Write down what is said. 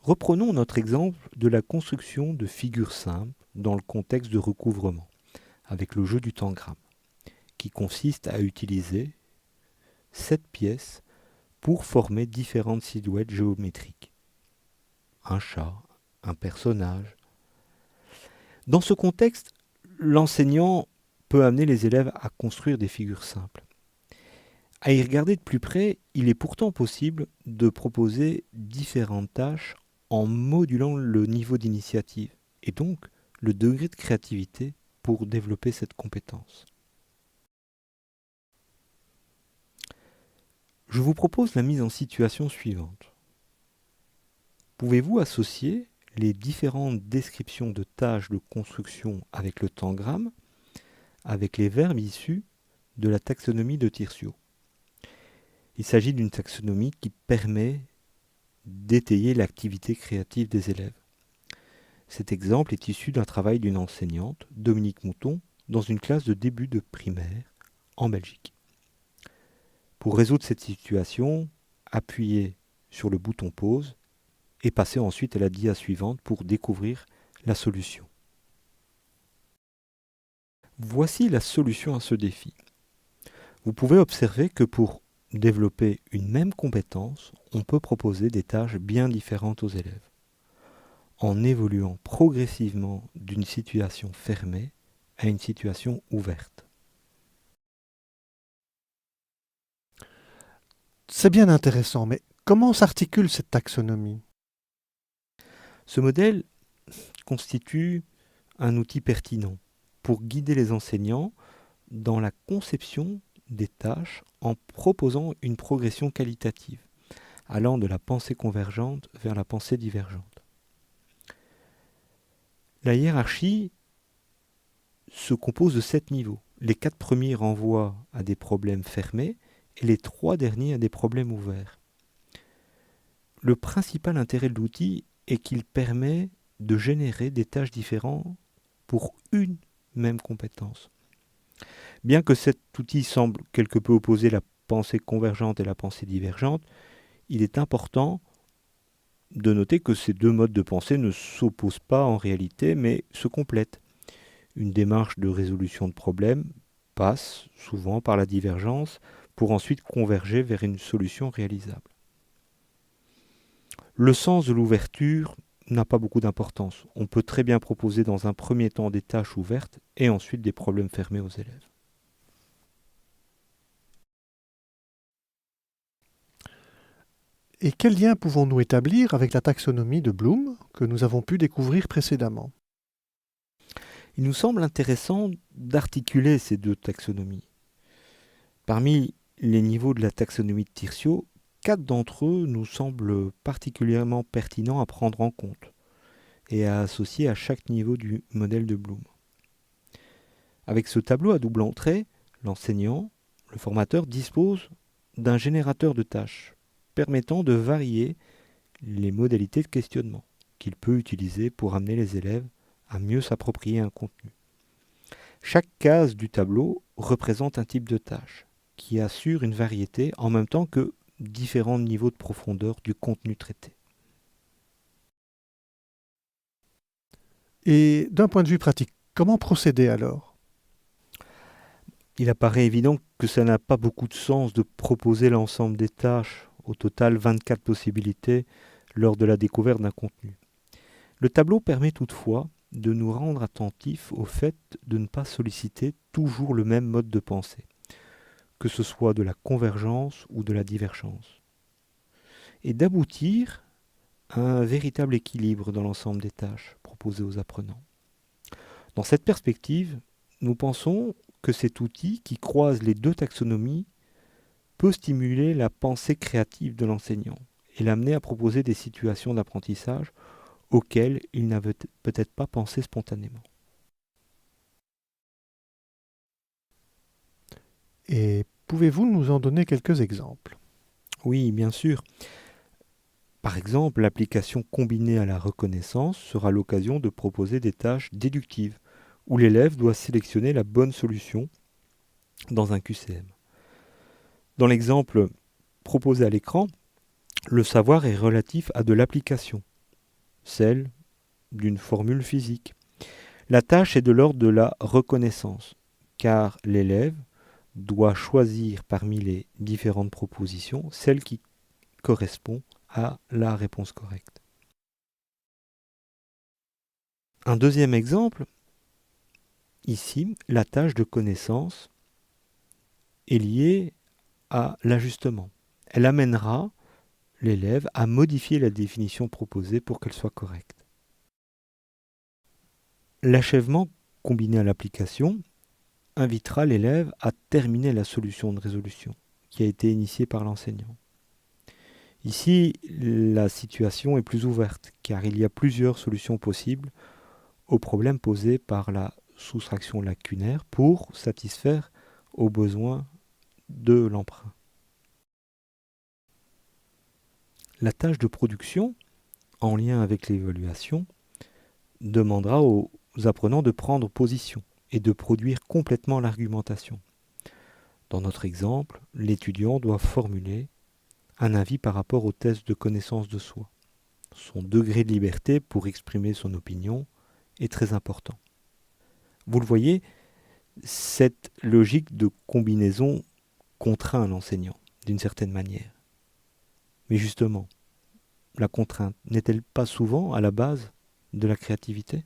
Reprenons notre exemple de la construction de figures simples dans le contexte de recouvrement, avec le jeu du tangram, qui consiste à utiliser 7 pièces pour former différentes silhouettes géométriques. Un chat, un personnage. Dans ce contexte, l'enseignant peut amener les élèves à construire des figures simples. À y regarder de plus près, il est pourtant possible de proposer différentes tâches en modulant le niveau d'initiative et donc le degré de créativité pour développer cette compétence. Je vous propose la mise en situation suivante. Pouvez-vous associer les différentes descriptions de tâches de construction avec le tangram, avec les verbes issus de la taxonomie de Tircio? Il s'agit d'une taxonomie qui permet d'étayer l'activité créative des élèves. Cet exemple est issu d'un travail d'une enseignante, Dominique Mouton, dans une classe de début de primaire en Belgique. Pour résoudre cette situation, appuyez sur le bouton pause et passez ensuite à la dia suivante pour découvrir la solution. Voici la solution à ce défi. Vous pouvez observer que pour développer une même compétence, on peut proposer des tâches bien différentes aux élèves, en évoluant progressivement d'une situation fermée à une situation ouverte. C'est bien intéressant, mais comment s'articule cette taxonomie? Ce modèle constitue un outil pertinent pour guider les enseignants dans la conception des tâches en proposant une progression qualitative, allant de la pensée convergente vers la pensée divergente. La hiérarchie se compose de 7 niveaux. Les 4 premiers renvoient à des problèmes fermés et les 3 derniers à des problèmes ouverts. Le principal intérêt de l'outil est qu'il permet de générer des tâches différentes pour une même compétence. Bien que cet outil semble quelque peu opposer la pensée convergente et la pensée divergente, il est important de noter que ces deux modes de pensée ne s'opposent pas en réalité, mais se complètent. Une démarche de résolution de problèmes passe souvent par la divergence pour ensuite converger vers une solution réalisable. Le sens de l'ouverture n'a pas beaucoup d'importance. On peut très bien proposer dans un premier temps des tâches ouvertes et ensuite des problèmes fermés aux élèves. Et quel lien pouvons-nous établir avec la taxonomie de Bloom que nous avons pu découvrir précédemment? Il nous semble intéressant d'articuler ces deux taxonomies. Parmi les niveaux de la taxonomie de Tircio, 4 d'entre eux nous semblent particulièrement pertinents à prendre en compte et à associer à chaque niveau du modèle de Bloom. Avec ce tableau à double entrée, l'enseignant, le formateur, dispose d'un générateur de tâches permettant de varier les modalités de questionnement qu'il peut utiliser pour amener les élèves à mieux s'approprier un contenu. Chaque case du tableau représente un type de tâche qui assure une variété en même temps que différents niveaux de profondeur du contenu traité. Et d'un point de vue pratique, comment procéder alors? Il apparaît évident que ça n'a pas beaucoup de sens de proposer l'ensemble des tâches, au total 24 possibilités, lors de la découverte d'un contenu. Le tableau permet toutefois de nous rendre attentifs au fait de ne pas solliciter toujours le même mode de pensée, que ce soit de la convergence ou de la divergence, et d'aboutir à un véritable équilibre dans l'ensemble des tâches proposées aux apprenants. Dans cette perspective, nous pensons que cet outil qui croise les deux taxonomies peut stimuler la pensée créative de l'enseignant et l'amener à proposer des situations d'apprentissage auxquelles il n'avait peut-être pas pensé spontanément. Et pouvez-vous nous en donner quelques exemples? Oui, bien sûr. Par exemple, l'application combinée à la reconnaissance sera l'occasion de proposer des tâches déductives, où l'élève doit sélectionner la bonne solution dans un QCM. Dans l'exemple proposé à l'écran, le savoir est relatif à de l'application, celle d'une formule physique. La tâche est de l'ordre de la reconnaissance, car l'élève doit choisir parmi les différentes propositions celle qui correspond à la réponse correcte. Un deuxième exemple, ici, la tâche de connaissance est liée à l'ajustement. Elle amènera l'élève à modifier la définition proposée pour qu'elle soit correcte. L'achèvement combiné à l'application invitera l'élève à terminer la solution de résolution qui a été initiée par l'enseignant. Ici, la situation est plus ouverte car il y a plusieurs solutions possibles au problème posé par la soustraction lacunaire pour satisfaire aux besoins de l'emprunt. La tâche de production, en lien avec l'évaluation, demandera aux apprenants de prendre position et de produire complètement l'argumentation. Dans notre exemple, l'étudiant doit formuler un avis par rapport au test de connaissance de soi. Son degré de liberté pour exprimer son opinion est très important. Vous le voyez, cette logique de combinaison contraint l'enseignant d'une certaine manière. Mais justement, la contrainte n'est-elle pas souvent à la base de la créativité ?